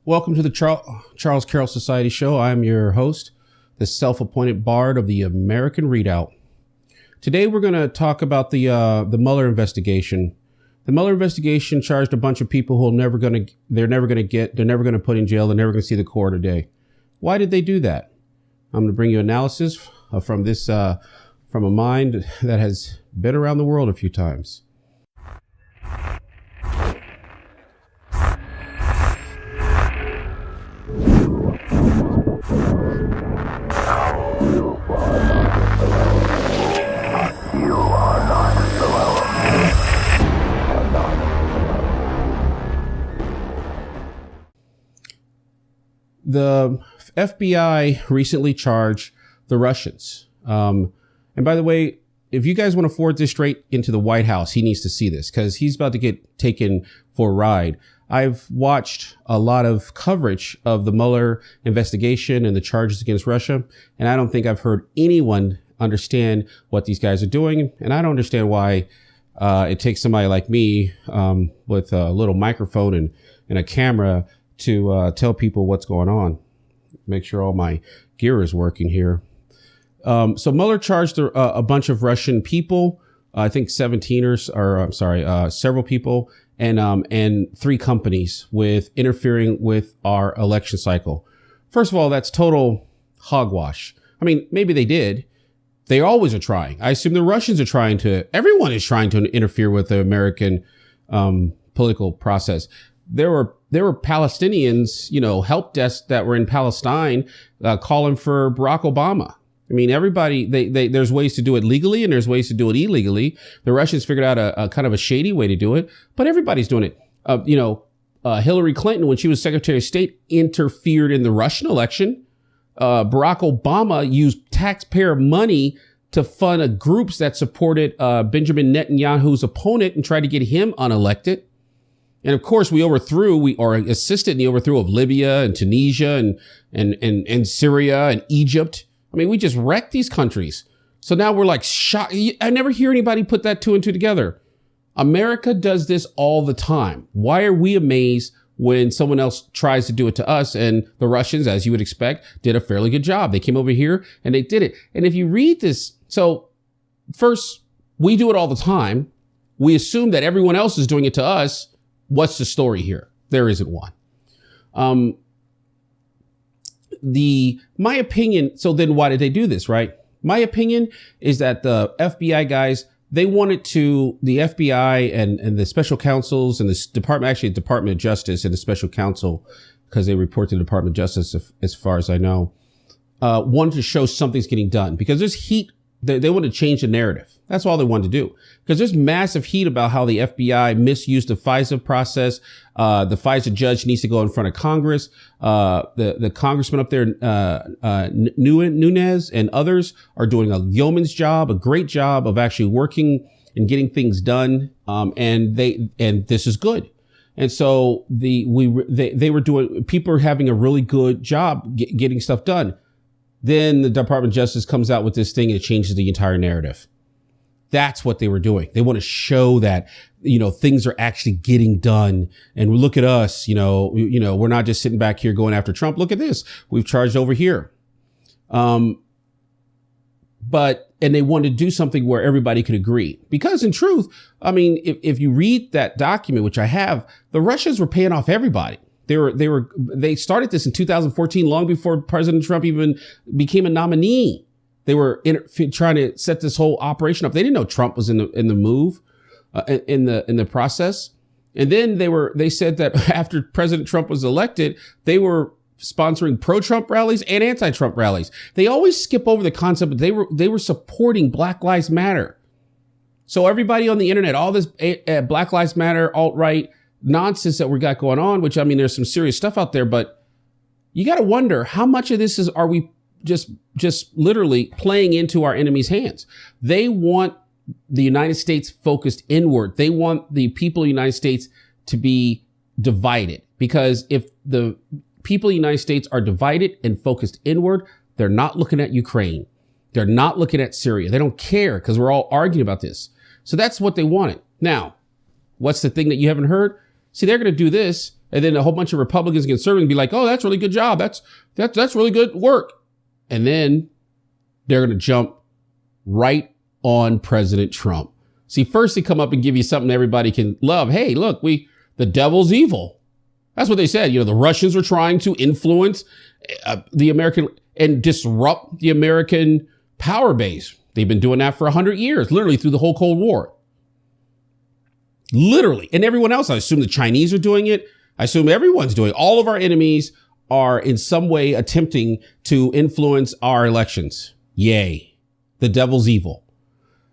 Welcome to the Charles Carroll Society Show. I'm your host, the self-appointed bard of the American Readout. Today we're going to talk about the Mueller investigation. The Mueller investigation charged a bunch of people who they're never going to put in jail. They're never going to see the court a day. Why did they do that? I'm going to bring you analysis from a mind that has been around the world a few times. The FBI recently charged the Russians. And by the way, if you guys want to forward this straight into the White House, he needs to see this because he's about to get taken for a ride. I've watched a lot of coverage of the Mueller investigation and the charges against Russia, and I don't think I've heard anyone understand what these guys are doing. And I don't understand why it takes somebody like me with a little microphone and a camera to tell people what's going on. Make sure all my gear is working here. So Mueller charged a bunch of Russian people, I think several people, and 3 companies with interfering with our election cycle. First of all, that's total hogwash. I mean, maybe they did. They always are trying. I assume the Russians are everyone is trying to interfere with the American political process. There were Palestinians, help desks that were in Palestine calling for Barack Obama. I mean, everybody, there's ways to do it legally and there's ways to do it illegally. The Russians figured out a kind of a shady way to do it, but everybody's doing it. Hillary Clinton, when she was Secretary of State, interfered in the Russian election. Barack Obama used taxpayer money to fund groups that supported Benjamin Netanyahu's opponent and tried to get him unelected. And of course, we assisted in the overthrow of Libya and Tunisia and Syria and Egypt. I mean, we just wrecked these countries. So now we're like shocked. I never hear anybody put that 2 and 2 together. America does this all the time. Why are we amazed when someone else tries to do it to us? And the Russians, as you would expect, did a fairly good job. They came over here and they did it. And if you read this, so first, we do it all the time. We assume that everyone else is doing it to us. What's the story here? There isn't one. My opinion, so then why did they do this, right? My opinion is that the FBI guys, the FBI and the special counsels and the Department of Justice and the special counsel, because they report to the Department of Justice, as far as I know, wanted to show something's getting done because there's heat. They want to change the narrative. That's all they wanted to do. Because there's massive heat about how the FBI misused the FISA process. The FISA judge needs to go in front of Congress. The congressman up there, Nunes and others are doing a yeoman's job, a great job of actually working and getting things done. And this is good. And so people are having a really good job getting stuff done. Then the Department of Justice comes out with this thing and it changes the entire narrative. That's what they were doing. They want to show that, things are actually getting done. And look at us, we're not just sitting back here going after Trump. Look at this. We've charged over here. And they wanted to do something where everybody could agree. Because in truth, I mean, if you read that document, which I have, the Russians were paying off everybody. They started this in 2014, long before President Trump even became a nominee. They were trying to set this whole operation up. They didn't know Trump was in the process. And then they said that after President Trump was elected, they were sponsoring pro-Trump rallies and anti-Trump rallies. They always skip over the concept, but they were supporting Black Lives Matter. So everybody on the internet, all this Black Lives Matter, alt-right nonsense that we got going on, which, I mean, there's some serious stuff out there, but you got to wonder how much of this are we just literally playing into our enemy's hands. They want the United States focused inward. They want the people of the United States to be divided, because if the people of the United States are divided and focused inward, they're not looking at Ukraine. They're not looking at Syria. They don't care because we're all arguing about this. So that's what they wanted. Now, what's the thing that you haven't heard? See, they're going to do this And then a whole bunch of Republicans and conservatives be like, oh, that's really good job. That's really good work. And then they're going to jump right on President Trump. See, first they come up and give you something everybody can love. Hey, look, the devil's evil. That's what they said. The Russians were trying to influence the American and disrupt the American power base. They've been doing that for 100 years, literally through the whole Cold War. Literally. And everyone else, I assume the Chinese are doing it. I assume everyone's doing it. All of our enemies are in some way attempting to influence our elections. Yay. The devil's evil.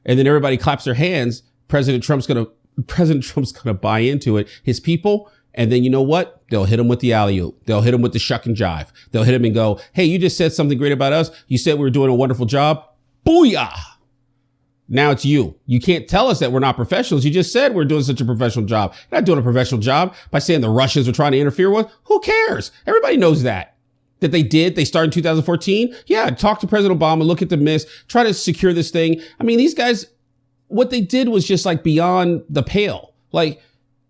And then everybody claps their hands. President Trump's going to buy into it. His people. And then you know what? They'll hit him with the alley-oop. They'll hit him with the shuck and jive. They'll hit him and go, hey, you just said something great about us. You said we were doing a wonderful job. Booyah. Now it's you. You can't tell us that we're not professionals. You just said we're doing such a professional job. You're not doing a professional job by saying the Russians are trying to interfere with. Who cares? Everybody knows that they did. They started in 2014. Yeah. Talk to President Obama, look at the miss, try to secure this thing. I mean, these guys, what they did was just like beyond the pale. Like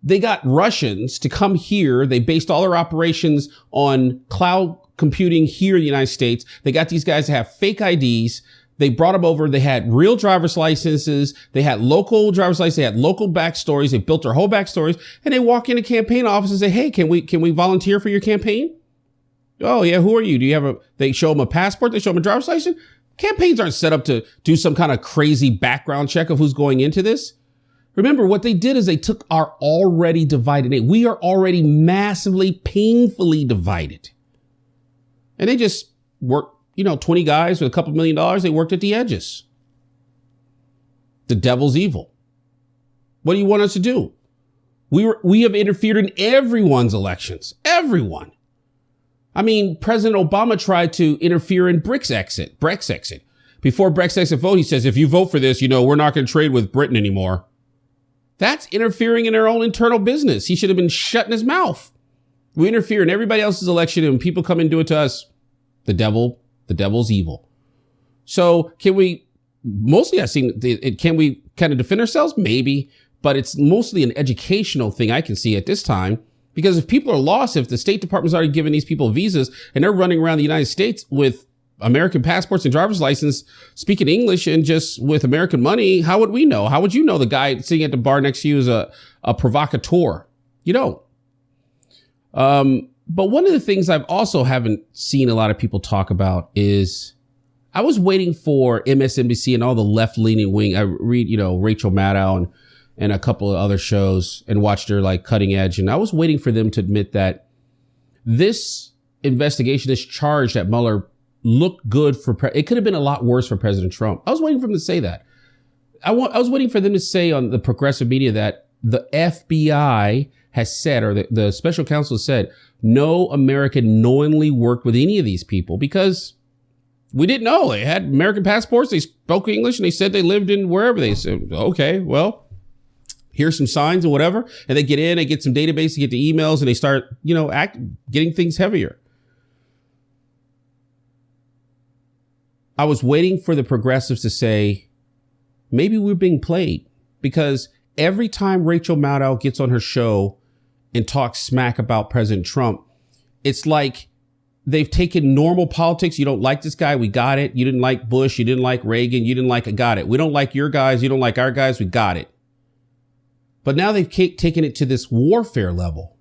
they got Russians to come here. They based all their operations on cloud computing here in the United States. They got these guys to have fake IDs. They brought them over. They had real driver's licenses. They had local driver's licenses. They had local backstories. They built their whole backstories, and they walk into campaign offices and say, hey, can we volunteer for your campaign? Oh yeah. Who are you? They show them a passport. They show them a driver's license. Campaigns aren't set up to do some kind of crazy background check of who's going into this. Remember, what they did is they took our already divided nation. We are already massively, painfully divided. And they just worked, 20 guys with a couple $1 million. They worked at the edges. The devil's evil. What do you want us to do? We have interfered in everyone's elections. Everyone. I mean, President Obama tried to interfere in Brexit exit. Before Brexit exit vote, he says, if you vote for this, we're not going to trade with Britain anymore. That's interfering in our own internal business. He should have been shutting his mouth. We interfere in everybody else's election, and when people come and do it to us, the devil's evil. So can we kind of defend ourselves? Maybe, but it's mostly an educational thing I can see at this time, because if people are lost, if the State Department's already given these people visas and they're running around the United States with American passports and driver's license, speaking English and just with American money, how would we know? How would you know the guy sitting at the bar next to you is a provocateur? You don't. But one of the things I've also haven't seen a lot of people talk about is I was waiting for MSNBC and all the left-leaning wing. I read, Rachel Maddow and a couple of other shows and watched their cutting edge. And I was waiting for them to admit that this investigation, this charge that Mueller looked good it could have been a lot worse for President Trump. I was waiting for them to say that. I was waiting for them to say on the progressive media that the FBI has said, or the special counsel said, no American knowingly worked with any of these people, because we didn't know. They had American passports. They spoke English, and they said they lived in wherever. They said, okay, well, here's some signs and whatever. And they get in, they get some database, they get the emails, and they start, getting things heavier. I was waiting for the progressives to say, maybe we're being played, because every time Rachel Maddow gets on her show and talks smack about President Trump, it's like they've taken normal politics. You don't like this guy, we got it. You didn't like Bush, you didn't like Reagan, you didn't like, got it. We don't like your guys, you don't like our guys, we got it. But now they've taken it to this warfare level.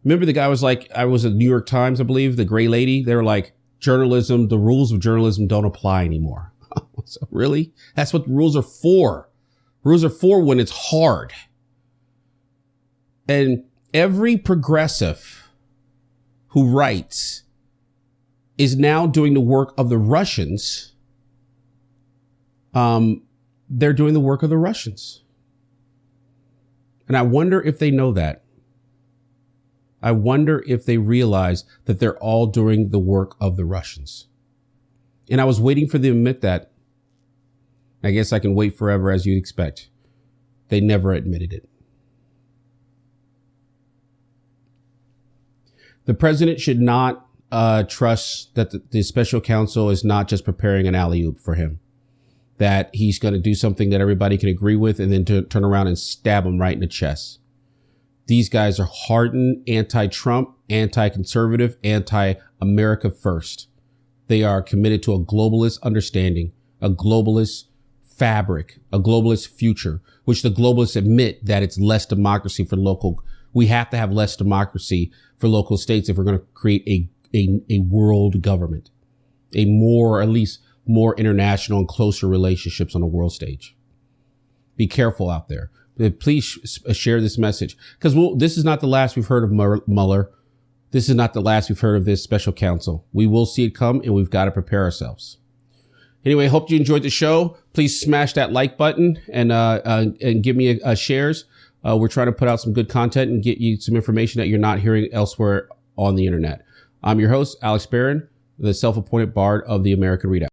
Remember the guy was like, I was at New York Times, I believe, the gray lady. They were like, journalism, the rules of journalism don't apply anymore. So really? That's what the rules are for. Rules are for when it's hard. And every progressive who writes is now doing the work of the Russians. They're doing the work of the Russians. And I wonder if they know that. I wonder if they realize that they're all doing the work of the Russians. And I was waiting for them to admit that. I guess I can wait forever, as you'd expect. They never admitted it. The president should not trust that the special counsel is not just preparing an alley-oop for him, that he's going to do something that everybody can agree with and then turn around and stab him right in the chest. These guys are hardened, anti-Trump, anti-conservative, anti-America first. They are committed to a globalist understanding, a globalist fabric, a globalist future, which the globalists admit that it's less democracy for local. We have to have less democracy for local states if we're going to create a world government, a more, at least more international and closer relationships on the world stage. Be careful out there. Please share this message, because this is not the last we've heard of Mueller. This is not the last we've heard of this special counsel. We will see it come, and we've got to prepare ourselves. Anyway, hope you enjoyed the show. Please smash that like button and give me a shares. We're trying to put out some good content and get you some information that you're not hearing elsewhere on the internet. I'm your host, Alex Barron, the self-appointed bard of the American Readout.